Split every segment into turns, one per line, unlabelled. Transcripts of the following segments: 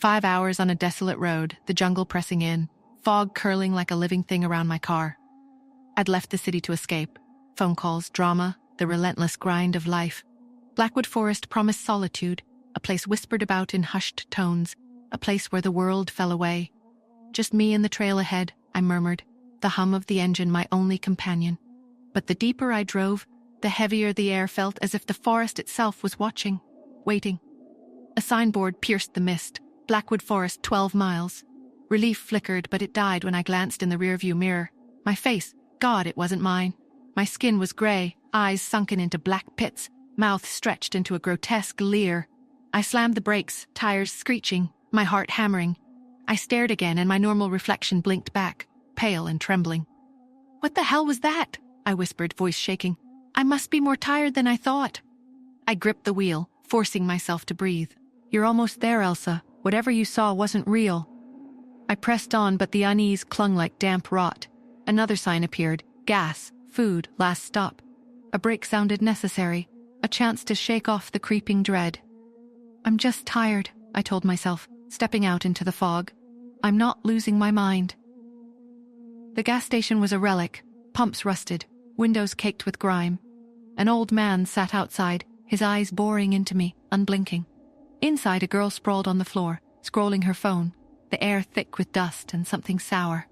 5 hours on a desolate road, the jungle pressing in, fog curling like a living thing around my car. I'd left the city to escape. Phone calls, drama, the relentless grind of life. Blackwood Forest promised solitude, a place whispered about in hushed tones, a place where the world fell away. Just me and the trail ahead, I murmured, the hum of the engine my only companion. But the deeper I drove, the heavier the air felt, as if the forest itself was watching, waiting. A signboard pierced the mist, Blackwood Forest 12 miles. Relief flickered, but it died when I glanced in the rearview mirror. My face, God, it wasn't mine. My skin was grey, eyes sunken into black pits, mouth stretched into a grotesque leer. I slammed the brakes, tires screeching, my heart hammering. I stared again, and my normal reflection blinked back, pale and trembling. "What the hell was that?" I whispered, voice shaking. "I must be more tired than I thought." I gripped the wheel, forcing myself to breathe. "You're almost there, Elsa. Whatever you saw wasn't real." I pressed on, but the unease clung like damp rot. Another sign appeared. Gas, food, last stop. A break sounded necessary, a chance to shake off the creeping dread. "I'm just tired," I told myself, stepping out into the fog. "I'm not losing my mind." The gas station was a relic, pumps rusted, windows caked with grime. An old man sat outside, his eyes boring into me, unblinking. Inside, a girl sprawled on the floor, scrolling her phone, the air thick with dust and something sour.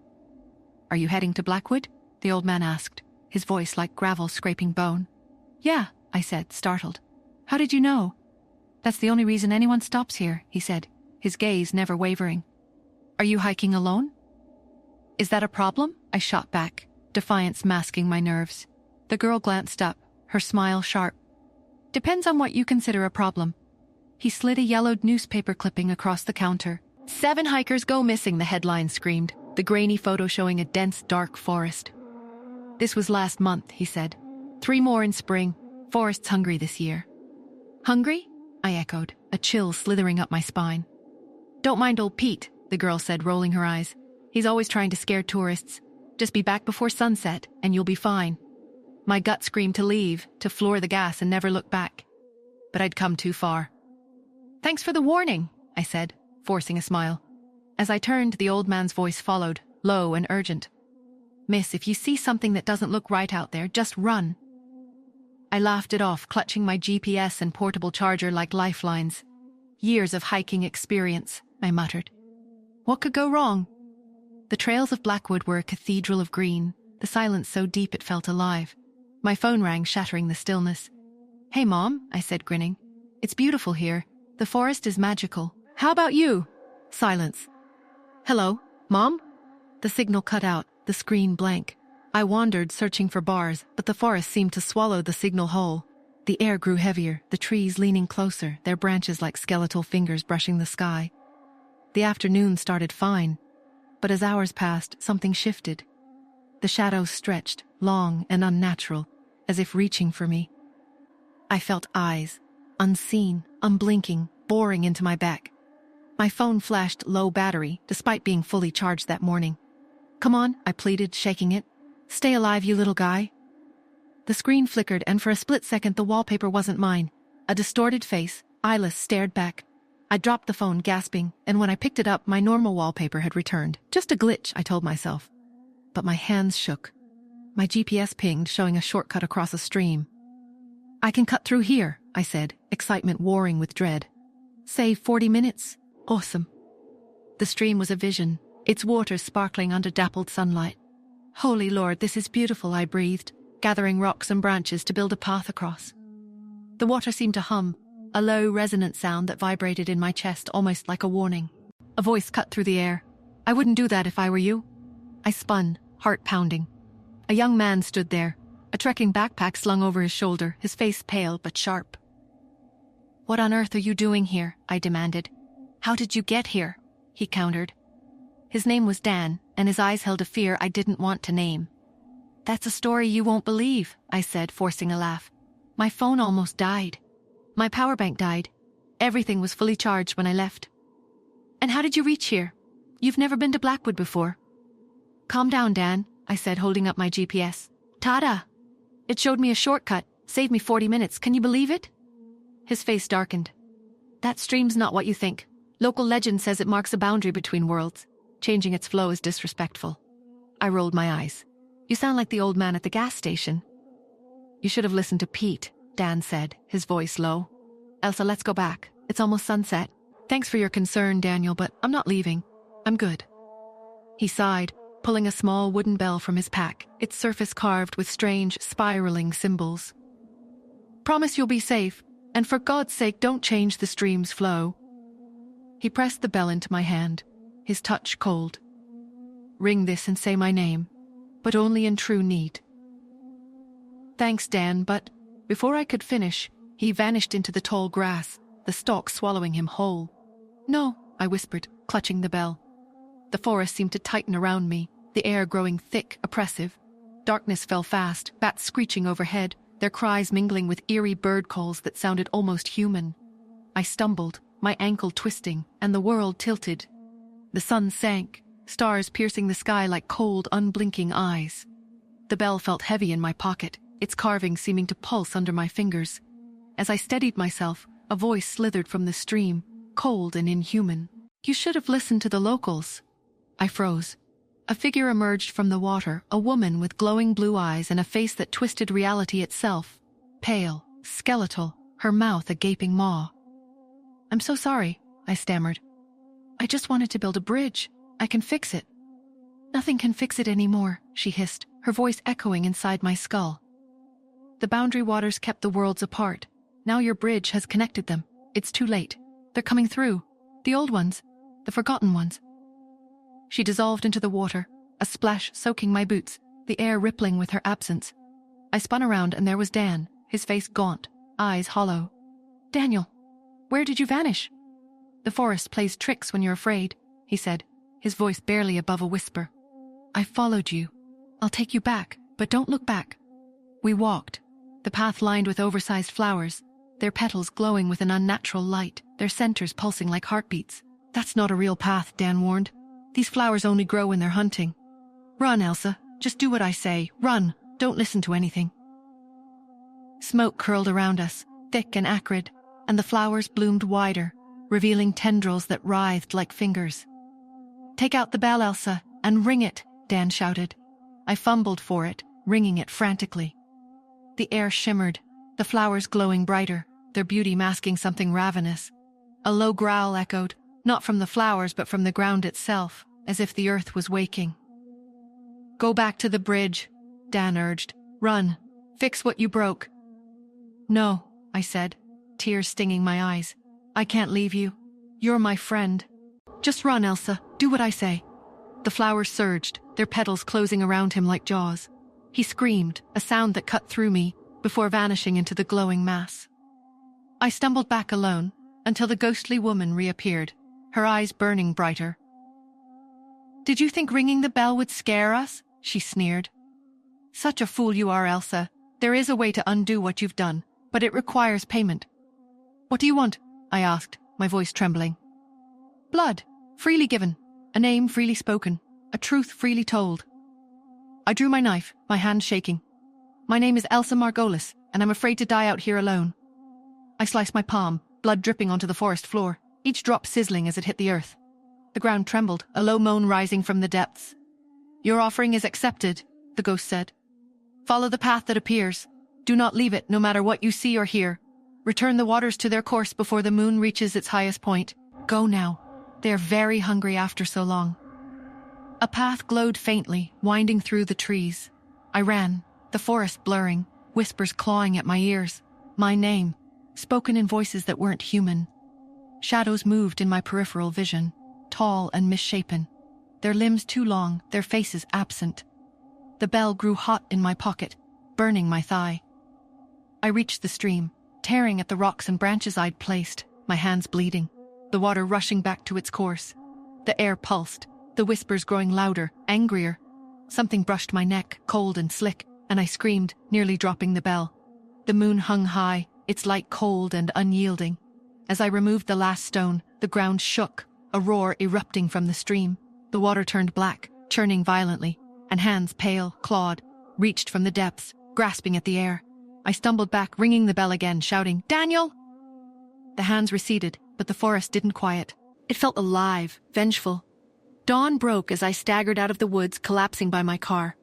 "Are you heading to Blackwood?" the old man asked, his voice like gravel scraping bone. "Yeah," I said, startled. "How did you know?" "That's the only reason anyone stops here," he said, his gaze never wavering. "Are you hiking alone?" "Is that a problem?" I shot back, defiance masking my nerves. The girl glanced up, her smile sharp. "Depends on what you consider a problem." He slid a yellowed newspaper clipping across the counter. "7 hikers go missing," the headline screamed, the grainy photo showing a dense, dark forest. "This was last month," he said. 3 more in spring. Forest's hungry this year." "Hungry?" I echoed, a chill slithering up my spine. "Don't mind old Pete," the girl said, rolling her eyes. "He's always trying to scare tourists. Just be back before sunset, and you'll be fine." My gut screamed to leave, to floor the gas and never look back. But I'd come too far. "Thanks for the warning," I said, forcing a smile. As I turned, the old man's voice followed, low and urgent. "Miss, if you see something that doesn't look right out there, just run." I laughed it off, clutching my GPS and portable charger like lifelines. "Years of hiking experience," I muttered. What could go wrong? The trails of Blackwood were a cathedral of green, the silence so deep it felt alive. My phone rang, shattering the stillness. "Hey, Mom," I said, grinning. "It's beautiful here. The forest is magical. How about you?" Silence. "Hello, Mom?" The signal cut out, the screen blank. I wandered, searching for bars, but the forest seemed to swallow the signal whole. The air grew heavier, the trees leaning closer, their branches like skeletal fingers brushing the sky. The afternoon started fine, but as hours passed, something shifted. The shadows stretched, long and unnatural, as if reaching for me. I felt eyes, unseen, unblinking, boring into my back. My phone flashed low battery, despite being fully charged that morning. "Come on," I pleaded, shaking it. "Stay alive, you little guy." The screen flickered, and for a split second the wallpaper wasn't mine. A distorted face, eyeless, stared back. I dropped the phone, gasping, and when I picked it up, my normal wallpaper had returned. Just a glitch, I told myself. But my hands shook. My GPS pinged, showing a shortcut across a stream. "I can cut through here," I said, excitement warring with dread. "Save 40 minutes. Awesome." The stream was a vision, its waters sparkling under dappled sunlight. "Holy Lord, this is beautiful," I breathed, gathering rocks and branches to build a path across. The water seemed to hum, a low, resonant sound that vibrated in my chest almost like a warning. A voice cut through the air. "I wouldn't do that if I were you." I spun, heart pounding. A young man stood there, a trekking backpack slung over his shoulder, his face pale but sharp. "What on earth are you doing here?" I demanded. "How did you get here?" he countered. His name was Dan, and his eyes held a fear I didn't want to name. "That's a story you won't believe," I said, forcing a laugh. "My phone almost died. My power bank died. Everything was fully charged when I left." "And how did you reach here? You've never been to Blackwood before." "Calm down, Dan," I said, holding up my GPS. "Ta-da! It showed me a shortcut, saved me 40 minutes. Can you believe it?" His face darkened. "That stream's not what you think. Local legend says it marks a boundary between worlds. Changing its flow is disrespectful. I rolled my eyes. You sound like the old man at the gas station. You should have listened to Pete, Dan said, his voice low. Elsa, let's go back. It's almost sunset. Thanks for your concern, Daniel, but I'm not leaving. I'm good. He sighed, pulling a small wooden bell from his pack, its surface carved with strange, spiraling symbols. Promise you'll be safe, and for God's sake don't change the stream's flow. He pressed the bell into my hand, his touch cold. Ring this and say my name, but only in true need. Thanks, Dan, but before I could finish, he vanished into the tall grass, the stalk swallowing him whole. No, I whispered, clutching the bell. The forest seemed to tighten around me, the air growing thick, oppressive. Darkness fell fast, bats screeching overhead, their cries mingling with eerie bird calls that sounded almost human. I stumbled, my ankle twisting, and the world tilted. The sun sank, stars piercing the sky like cold, unblinking eyes. The bell felt heavy in my pocket, its carving seeming to pulse under my fingers. As I steadied myself, a voice slithered from the stream, cold and inhuman. You should have listened to the locals. I froze. A figure emerged from the water, a woman with glowing blue eyes and a face that twisted reality itself. Pale, skeletal, her mouth a gaping maw. I'm so sorry, I stammered. I just wanted to build a bridge. I can fix it. Nothing can fix it anymore, she hissed, her voice echoing inside my skull. The boundary waters kept the worlds apart. Now your bridge has connected them. It's too late. They're coming through. The old ones. The forgotten ones. She dissolved into the water, a splash soaking my boots, the air rippling with her absence. I spun around and there was Dan, his face gaunt, eyes hollow. Daniel, where did you vanish? The forest plays tricks when you're afraid, he said, his voice barely above a whisper. I followed you. I'll take you back, but don't look back. We walked, the path lined with oversized flowers, their petals glowing with an unnatural light, their centers pulsing like heartbeats. That's not a real path, Dan warned. These flowers only grow when they're hunting. Run, Elsa. Just do what I say. Run. Don't listen to anything. Smoke curled around us, thick and acrid, and the flowers bloomed wider, revealing tendrils that writhed like fingers. Take out the bell, Elsa, and ring it, Dan shouted. I fumbled for it, ringing it frantically. The air shimmered, the flowers glowing brighter, their beauty masking something ravenous. A low growl echoed, not from the flowers but from the ground itself, as if the earth was waking. Go back to the bridge, Dan urged. Run. Fix what you broke. No, I said, tears stinging my eyes. I can't leave you. You're my friend. Just run, Elsa. Do what I say. The flowers surged, their petals closing around him like jaws. He screamed, a sound that cut through me, before vanishing into the glowing mass. I stumbled back alone, until the ghostly woman reappeared, her eyes burning brighter. Did you think ringing the bell would scare us? She sneered. Such a fool you are, Elsa. There is a way to undo what you've done, but it requires payment. What do you want? I asked, my voice trembling. Blood, freely given, a name freely spoken, a truth freely told. I drew my knife, my hand shaking. My name is Elsa Margolis, and I'm afraid to die out here alone. I sliced my palm, blood dripping onto the forest floor, each drop sizzling as it hit the earth. The ground trembled, a low moan rising from the depths. Your offering is accepted, the ghost said. Follow the path that appears. Do not leave it, no matter what you see or hear. Return the waters to their course before the moon reaches its highest point. Go now. They are very hungry after so long. A path glowed faintly, winding through the trees. I ran, the forest blurring, whispers clawing at my ears. My name, spoken in voices that weren't human. Shadows moved in my peripheral vision, tall and misshapen, their limbs too long, their faces absent. The bell grew hot in my pocket, burning my thigh. I reached the stream, tearing at the rocks and branches I'd placed, my hands bleeding, the water rushing back to its course. The air pulsed, the whispers growing louder, angrier. Something brushed my neck, cold and slick, and I screamed, nearly dropping the bell. The moon hung high, its light cold and unyielding. As I removed the last stone, the ground shook, a roar erupting from the stream. The water turned black, churning violently, and hands pale, clawed, reached from the depths, grasping at the air. I stumbled back, ringing the bell again, shouting, Daniel! The hands receded, but the forest didn't quiet. It felt alive, vengeful. Dawn broke as I staggered out of the woods, collapsing by my car.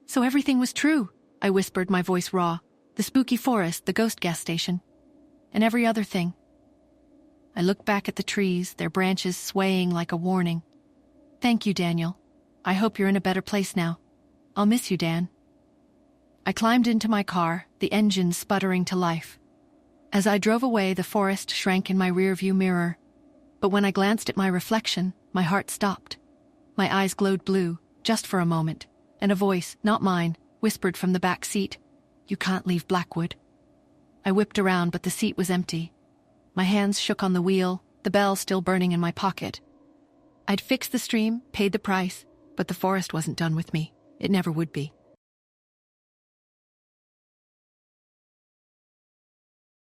So everything was true, I whispered, my voice raw. The spooky forest, the ghost gas station, and every other thing. I looked back at the trees, their branches swaying like a warning. Thank you, Daniel. I hope you're in a better place now. I'll miss you, Dan. I climbed into my car, the engine sputtering to life. As I drove away, the forest shrank in my rearview mirror. But when I glanced at my reflection, my heart stopped. My eyes glowed blue, just for a moment, and a voice, not mine, whispered from the back seat, "You can't leave Blackwood." I whipped around, but the seat was empty. My hands shook on the wheel, the bell still burning in my pocket. I'd fixed the stream, paid the price, but the forest wasn't done with me. It never would be.